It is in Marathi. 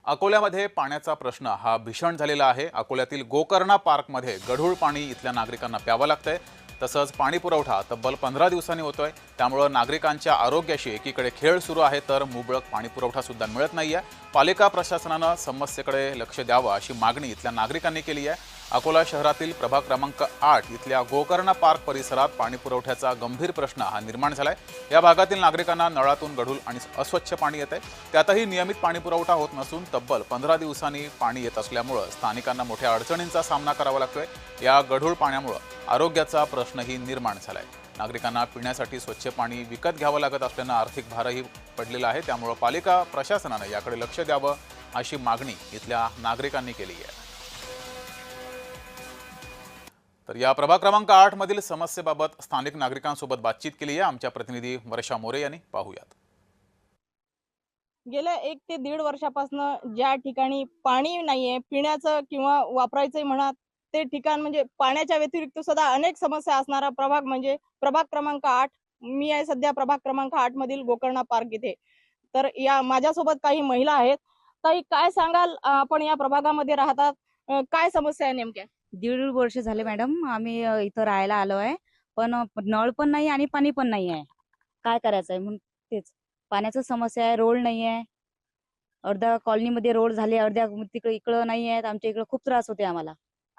अकोल्यामध्ये पाण्याचा प्रश्न हा भीषण झालेला आहे। अकोल्यातील गोकर्णा पार्कमध्ये गढूळ पाणी इथल्या नागरिकांना प्यावं लागतंय। तसंच पाणी पुरवठा तब्बल 15 दिवसांनी होतोय। त्यामुळे नागरिकांच्या आरोग्याशी एकीकडे खेळ सुरू आहे तर मुबलक पाणी पुरवठा सुद्धा मिळत नाहीये। पालिका प्रशासनानं समस्येकडे लक्ष द्यावं अशी मागणी इथल्या नागरिकांनी केली आहे। अकोला शहरातील प्रभाग क्रमांक 8 इथल्या गोकर्णा पार्क परिसरात पाणी पुरवठ्याचा गंभीर प्रश्न हा निर्माण झालाय। या भागातील नागरिकांना नळातून गढूळ आणि अस्वच्छ पाणी येतंय। त्यातही नियमित पाणी पुरवठा होत नसून तब्बल 15 दिवसांनी पाणी येत असल्यामुळे स्थानिकांना मोठ्या अडचणींचा सामना करावा लागतोय। या गढूळ पाण्यामुळे आरोग्याचा प्रश्नही निर्माण झालाय। नागरिकांना पिण्यासाठी स्वच्छ पाणी विकत घ्यावं लागत असल्यानं आर्थिक भारही पडलेला आहे। त्यामुळे पालिका प्रशासनाने याकडे लक्ष द्यावं अशी मागणी इथल्या नागरिकांनी केली आहे। तर या प्रभाग क्रमांक 8 मधील समस्येबाबत स्थानिक नागरिकांसोबत बातचीत केली आहे आमच्या प्रतिनिधी वर्षा मोरे यांनी। पाहूयात। गेल्या 1 ते 1.5 वर्षापासून ज्या ठिकाणी पाणी नाहीये पिण्याचं किंवा वापरायचं म्हणा, ते ठिकाण म्हणजे पाण्याच्या व्यतिरिक्त सुद्धा अनेक समस्या असणारा प्रभाग म्हणजे प्रभाग क्रमांक 8। मी आहे सध्या प्रभाग क्रमांक 8 मधील गोकर्णा पार्क इथे। तर या माझ्यासोबत काही महिला आहेत। ताई, काय सांगाल, आपण या प्रभागामध्ये राहतात, काय समस्या आहे नेमक्या? 1.5 वर्ष झाले मॅडम, आम्ही इथं राहायला आलो आहे। पण नळ पण नाही आणि पाणी पण नाही आहे। काय करायचं आहे म्हणून तेच पाण्याचं समस्या आहे। रोड नाही आहे, अर्ध्या कॉलनीमध्ये रोड झाले, अर्ध्या तिकडे इकडं नाही आहेत। आमच्या इकडे खूप त्रास होते आम्हाला।